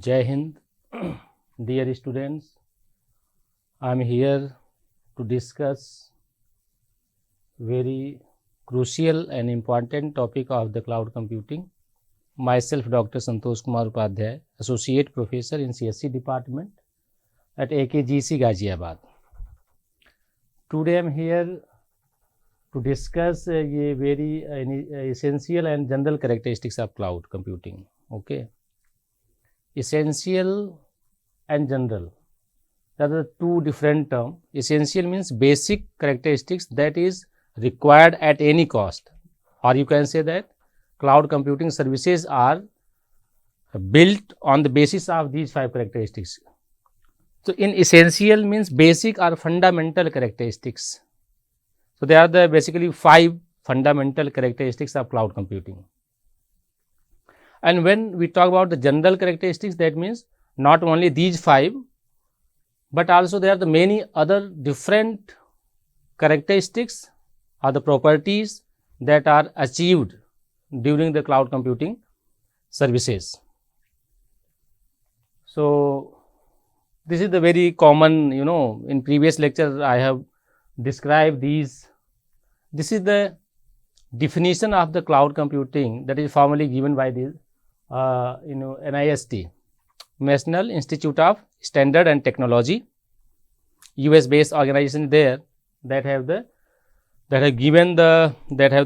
Jai Hind, dear students. I am here to discuss very crucial and important topic of the cloud computing. Myself, Dr. Santosh Kumar Upadhyay, Associate Professor in CSC Department at AKGC Ghaziabad. Today I am here to discuss very essential and general characteristics of cloud computing. Okay. Essential and general, that are two different terms. Essential means basic characteristics that is required at any cost, or you can say that cloud computing services are built on the basis of these five characteristics. So in essential means basic or fundamental characteristics. So they are the basically five fundamental characteristics of cloud computing. And when we talk about the general characteristics, that means not only these five, but also there are the many other different characteristics or the properties that are achieved during the cloud computing services. So this is the very common, in previous lecture I have described these. This is the definition of the cloud computing that is formally given by this NIST, National Institute of Standard and Technology, US based organization there that have the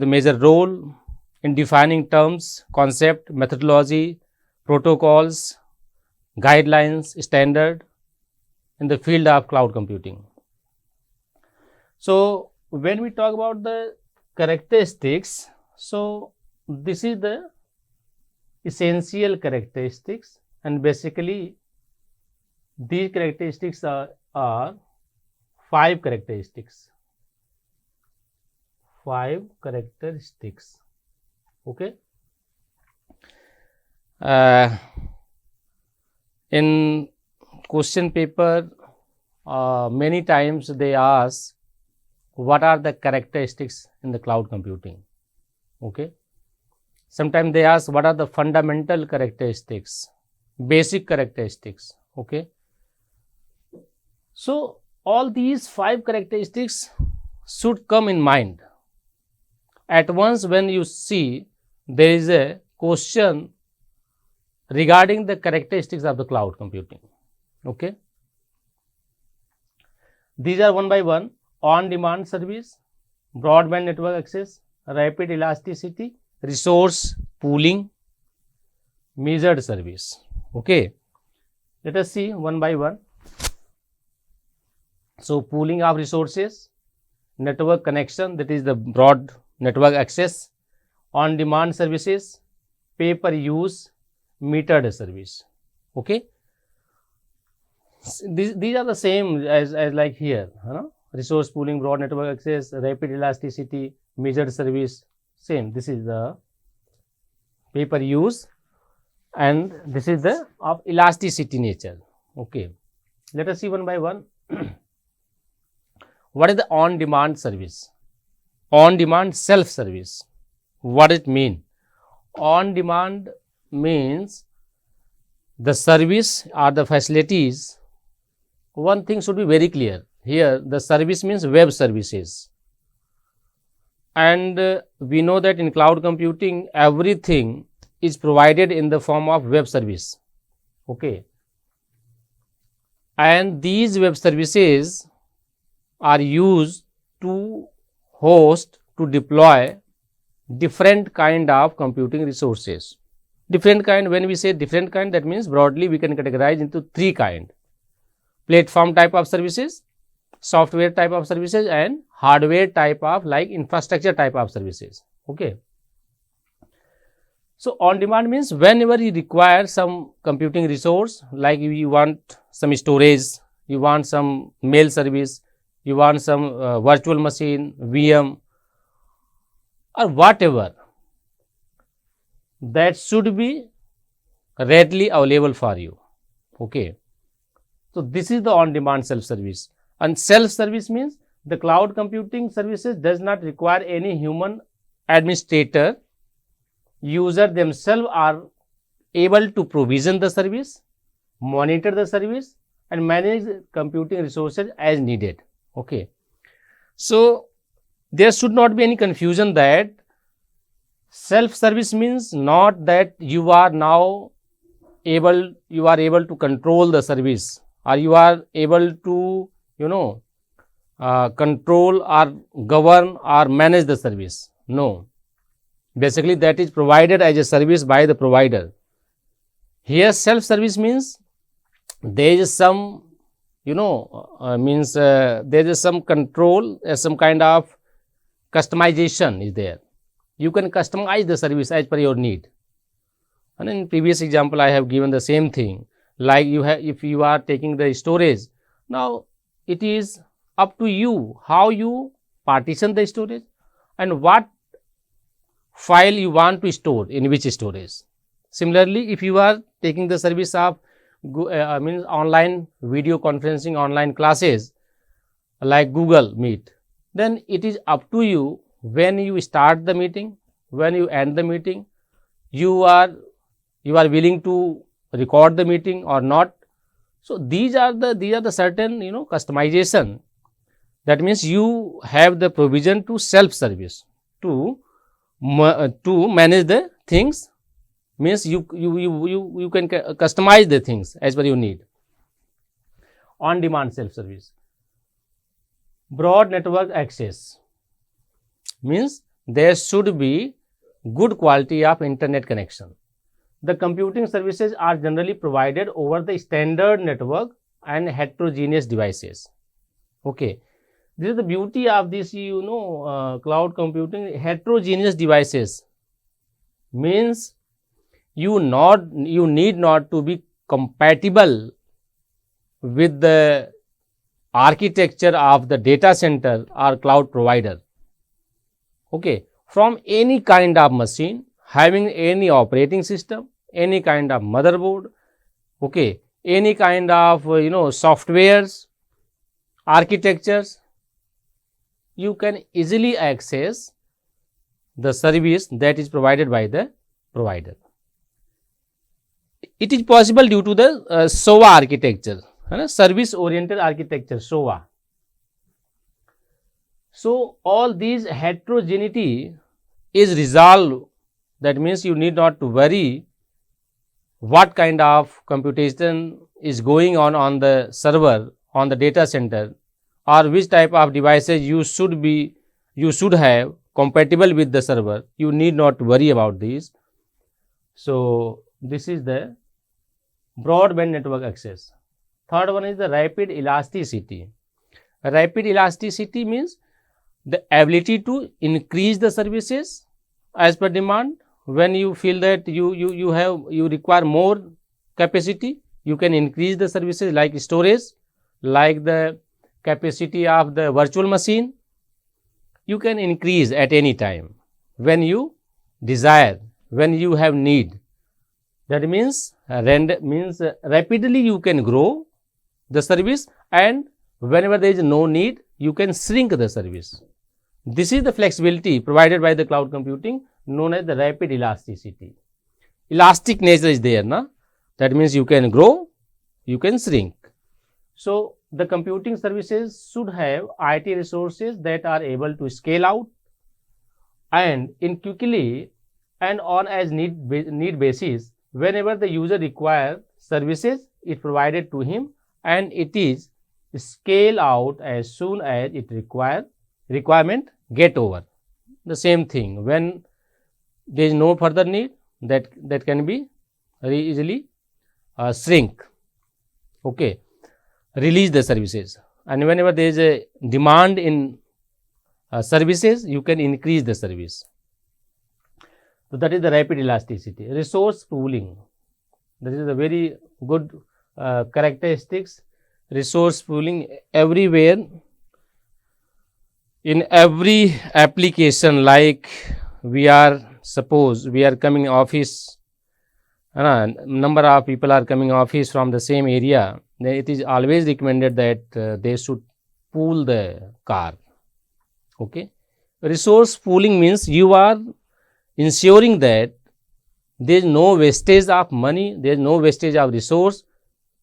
major role in defining terms, concept, methodology, protocols, guidelines, standard in the field of cloud computing. So when we talk about the characteristics, so this is the essential characteristics, and basically these characteristics are five characteristics. Okay. In question paper, many times they ask what are the characteristics in the cloud computing. Okay. Sometimes they ask what are the fundamental characteristics, basic characteristics. Okay. So all these five characteristics should come in mind at once when you see there is a question regarding the characteristics of the cloud computing. Okay. These are one by one: on-demand service, broadband network access, rapid elasticity, resource pooling, measured service. Okay. Let us see one by one. So pooling of resources, network connection, that is the broad network access, on-demand services, pay-per-use, metered service. Okay. These are the same as like here, resource pooling, broad network access, rapid elasticity, measured service, same. This is the pay-per-use and this is the of elasticity nature. Okay. Let us see one by one. What is the on-demand service? On-demand self-service. What it mean? On-demand means the service or the facilities. One thing should be very clear. Here the service means web services. And we know that in cloud computing everything is provided in the form of web service. Okay. And these web services are used to host, to deploy different kind of computing resources. Different kind, when we say different kind, that means broadly we can categorize into three kind: platform type of services, software type of services, and hardware type of like infrastructure type of services. Okay. So on demand means whenever you require some computing resource, like you want some storage, you want some mail service, you want some virtual machine, VM, or whatever, that should be readily available for you. Okay. So this is the on-demand self-service. And self-service means the cloud computing services does not require any human administrator. User themselves are able to provision the service monitor the service, and manage computing resources as needed. Okay. So there should not be any confusion that self-service means not that you are able to control the service, or you are able to control or govern or manage the service. No, basically that is provided as a service by the provider. Here self-service means there is some there is some control, some kind of customization is there. You can customize the service as per your need. And in previous example I have given the same thing, like if you are taking the storage, now it is up to you how you partition the storage and what file you want to store in which storage. Similarly, if you are taking the service of online video conferencing, online classes like Google Meet, then it is up to you when you start the meeting, when you end the meeting, you are willing to record the meeting or not. So these are the certain customization. That means you have the provision to self service to manage the things. Means you can customize the things as per your need. On demand self service. Broad network access means there should be good quality of internet connection. The computing services are generally provided over the standard network and heterogeneous devices. Okay, this is the beauty of this cloud computing. Heterogeneous devices means you need not to be compatible with the architecture of the data center or cloud provider. Okay, from any kind of machine having any operating system, any kind of motherboard, okay, any kind of softwares, architectures, you can easily access the service that is provided by the provider. It is possible due to the SOA architecture, service oriented architecture, SOA. So all these heterogeneity is resolved. That means you need not to worry what kind of computation is going on the server, on the data center, or which type of devices you should have compatible with the server. You need not worry about these. So this is the broadband network access. Third one is the rapid elasticity. Rapid elasticity means the ability to increase the services as per demand. When you feel that you require more capacity, you can increase the services like storage, like the capacity of the virtual machine. You can increase at any time when you desire, when you have need. That means rapidly you can grow the service, and whenever there is no need, you can shrink the service. This is the flexibility provided by the cloud computing, known as the rapid elasticity. Elastic nature is there, na? That means you can grow, you can shrink. So the computing services should have IT resources that are able to scale out and in quickly and on as need basis. Whenever the user requires services, it provided to him, and it is scale out as soon as it requirement get over. The same thing, when there is no further need, that can be very easily shrink. Okay, release the services, and whenever there is a demand in services, you can increase the service. So that is the rapid elasticity. Resource pooling, that is a very good characteristics. Resource pooling everywhere, in every application, like suppose we are coming office, number of people are coming office from the same area, then it is always recommended that they should pool the car. Okay, resource pooling means you are ensuring that there is no wastage of money, there is no wastage of resource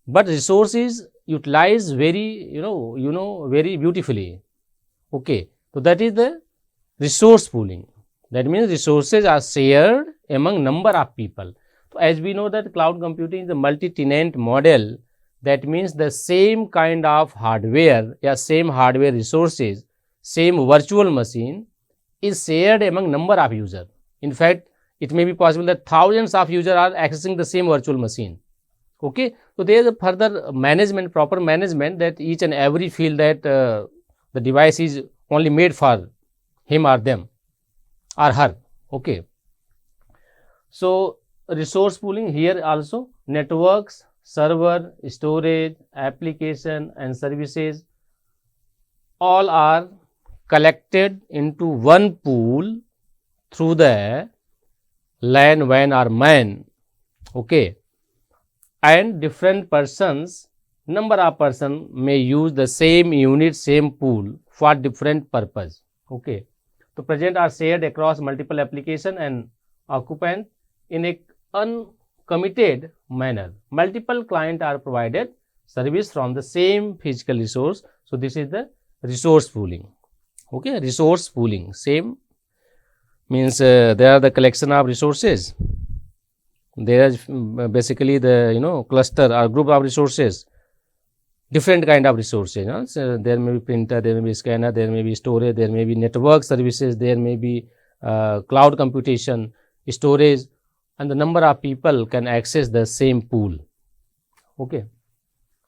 but resource is utilized very, very beautifully. Okay, so that is the resource pooling. That means resources are shared among number of people. So as we know that cloud computing is a multi-tenant model, that means the same kind of hardware, same hardware resources, same virtual machine is shared among number of users. In fact, it may be possible that thousands of users are accessing the same virtual machine. Okay, so there is a further management, proper management, that each and every feel that the device is only made for him or them or her. Okay, so resource pooling here also, networks, server, storage, application and services all are collected into one pool through the LAN, WAN or MAN. Okay, and different persons, number of person may use the same unit, same pool for different purpose. Okay, so present are shared across multiple application and occupant in a uncommitted manner. Multiple clients are provided service from the same physical resource. So this is the resource pooling. Okay, resource pooling, same means there are the collection of resources. There is basically the cluster or group of resources, different kind of resources. So there may be printer, there may be scanner, there may be storage, there may be network services, there may be cloud computation, storage, and the number of people can access the same pool. Okay,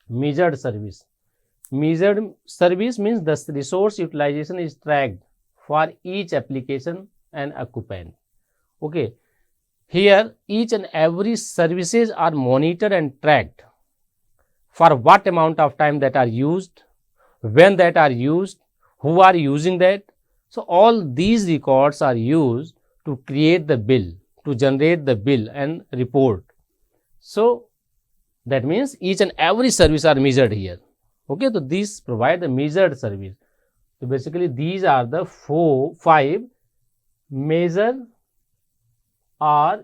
measured service. Measured service means the resource utilization is tracked for each application and occupant. Okay, here each and every services are monitored and tracked for what amount of time that are used, when that are used, who are using that. So all these records are used to create the bill, to generate the bill and report. So that means each and every service are measured here. Okay, so these provide the measured service. So basically these are the 5 major or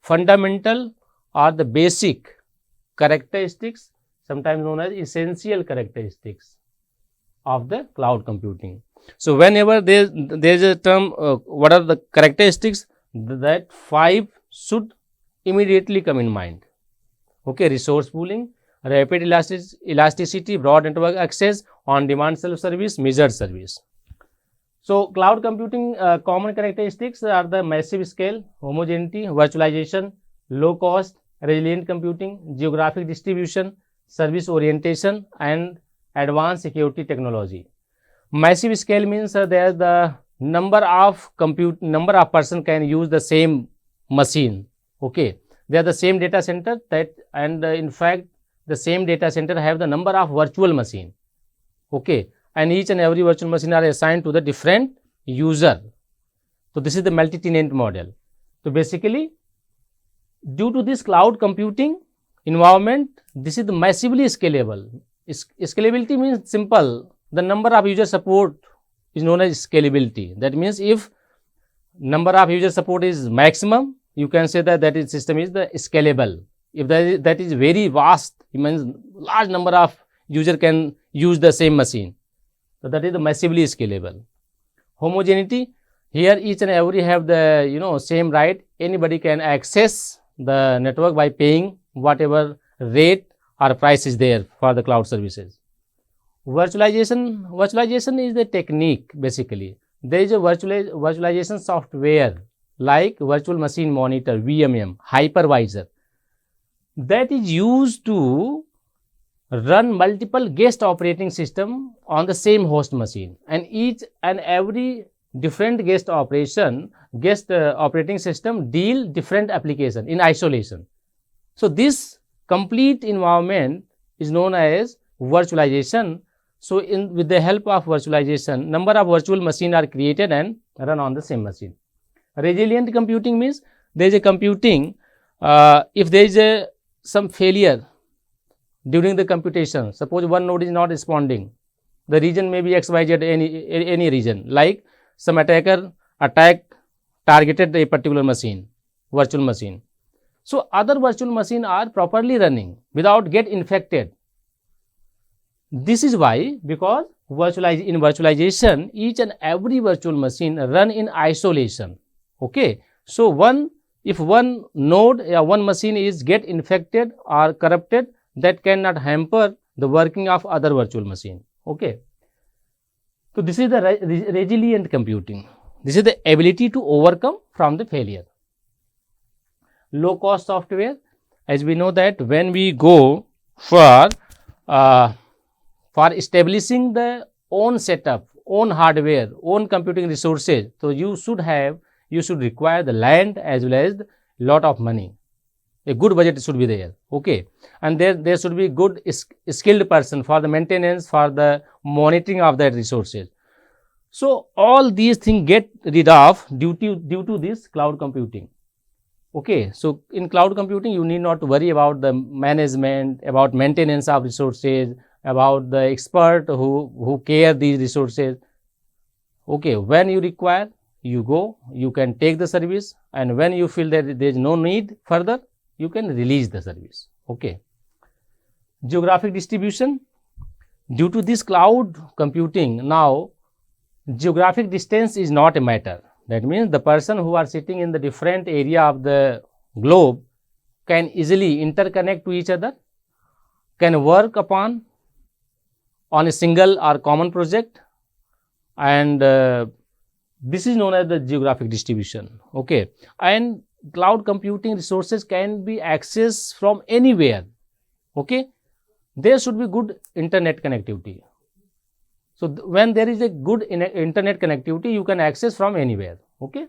fundamental or the basic characteristics, sometimes known as essential characteristics of the cloud computing. So whenever there is a term, what are the characteristics, that 5 should immediately come in mind. Okay, resource pooling, rapid elasticity, broad network access, on-demand self-service, measured service. So cloud computing common characteristics are the massive scale, homogeneity, virtualization, low cost, resilient computing, geographic distribution, service orientation and advanced security technology. Massive scale means there is the number of person can use the same machine. Okay, they are the same data center that, and in fact the same data center have the number of virtual machine. Okay, and each and every virtual machine are assigned to the different user. So this is the multi-tenant model. So basically, due to this cloud computing environment, this is the massively scalable. Scalability means simple. The number of user support is known as scalability. That means if number of user support is maximum, you can say that that is system is the scalable. If that is very vast, it means large number of user can use the same machine. So that is the massively scalable. Homogeneity, here each and every have the same right. Anybody can access the network by paying whatever rate or price is there for the cloud services. Virtualization is the technique. Basically there is a virtualization software like virtual machine monitor, VMM, hypervisor, that is used to run multiple guest operating system on the same host machine, and each and every different guest operating system deal different application in isolation. So this complete environment is known as virtualization. So with the help of virtualization, number of virtual machines are created and run on the same machine. Resilient computing means there is a computing, if there is some failure during the computation, suppose one node is not responding, the region may be XYZ, any region, like some attack targeted a particular machine, virtual machine. So other virtual machine are properly running without get infected. This is why, because in virtualization, each and every virtual machine run in isolation. Okay. So if one node or one machine is get infected or corrupted, that cannot hamper the working of other virtual machine. Okay. So this is the resilient computing. This is the ability to overcome from the failure. Low cost software, as we know that when we go for establishing the own setup, own hardware, own computing resources, so you should require the land as well as lot of money. A good budget should be there. Okay. And there should be good skilled person for the maintenance, for the monitoring of that resources. So all these things get rid of due to this cloud computing. Okay. So in cloud computing, you need not to worry about the management, about maintenance of resources, about the expert who care these resources. Okay. When you require, you go, you can take the service, and when you feel that there is no need further, you can release the service. Okay. Geographic distribution. Due to this cloud computing, now geographic distance is not a matter. That means the person who are sitting in the different area of the globe can easily interconnect to each other, can work on a single or common project, and this is known as the geographic distribution. Okay. And cloud computing resources can be accessed from anywhere. Okay. There should be good internet connectivity. So when there is a good internet connectivity, you can access from anywhere. Okay.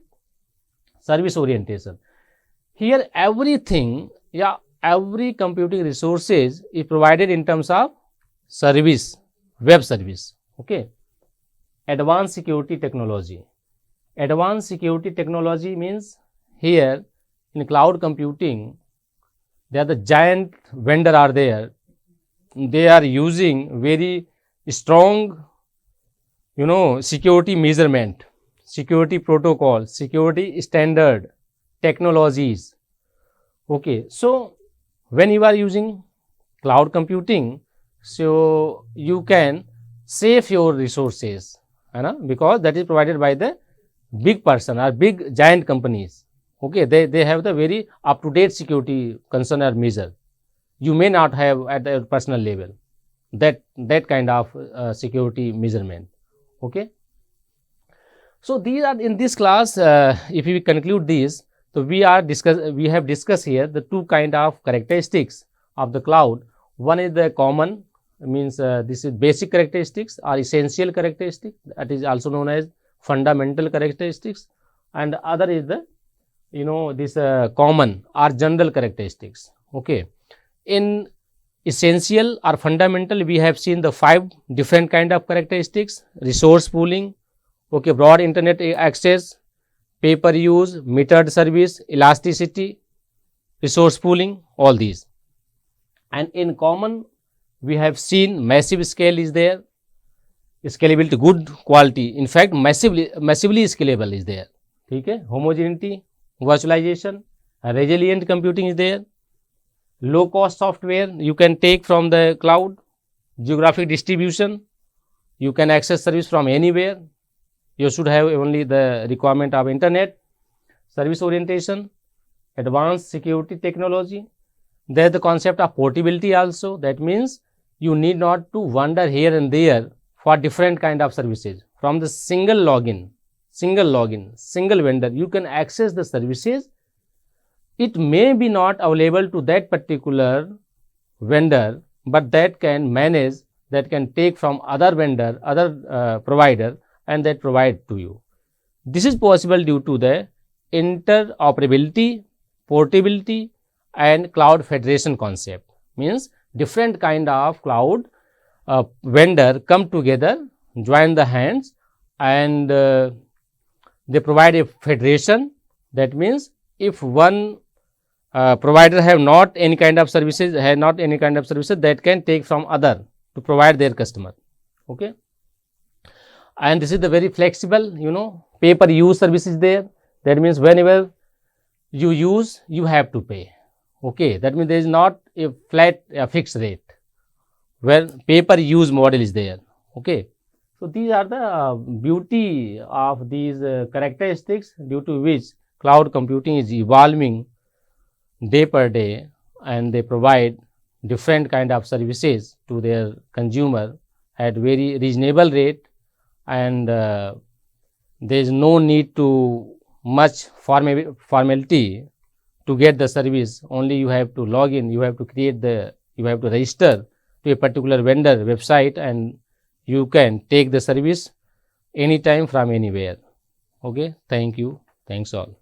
Service orientation. Here everything, every computing resources is provided in terms of service, web service. Okay. Advanced security technology. Advanced security technology means here in cloud computing, there are the giant vendor are there. They are using very strong, security measurement, security protocol, security standard, technologies. Okay. So when you are using cloud computing, so you can save your resources, because that is provided by the big person or big giant companies. Okay. They have the very up-to-date security concern or measure. You may not have at the personal level that kind of security measurement. Okay. So these are in this class. If we conclude this, so we have discussed here the two kind of characteristics of the cloud. One is the common, means this is basic characteristics or essential characteristics, that is also known as fundamental characteristics, and the other is the this common or general characteristics. Okay. In essential or fundamental, we have seen the 5 different kind of characteristics: resource pooling, okay, broad internet access, pay per use, metered service, elasticity, resource pooling, all these. And in common, we have seen massive scale is there, scalability, good quality, in fact massively scalable is there. Okay. Homogeneity, virtualization, resilient computing is there. Low cost software you can take from the cloud. Geographic distribution, you can access service from anywhere. You should have only the requirement of internet. Service orientation, advanced security technology. There is the concept of portability also. That means you need not to wander here and there for different kind of services. From the single login, single vendor, you can access the services. It may be not available to that particular vendor, but that can manage, that can take from other vendor, other provider, and that provide to you. This is possible due to the interoperability, portability, and cloud federation concept. Means different kind of cloud vendor come together, join the hands, and they provide a federation. That means if one provider have not any kind of services, that can take from other to provide their customer. Okay. And this is the very flexible, pay per use service is there. That means whenever you use, you have to pay. Okay, that means there is not a flat fixed rate where pay per use model is there. Okay, so these are the beauty of these characteristics due to which cloud computing is evolving day per day, and they provide different kind of services to their consumer at very reasonable rate, and there is no need to much formality to get the service. Only you have to log in, you have to create the, you have to register to a particular vendor website, and you can take the service anytime from anywhere. Okay, thank you, thanks all.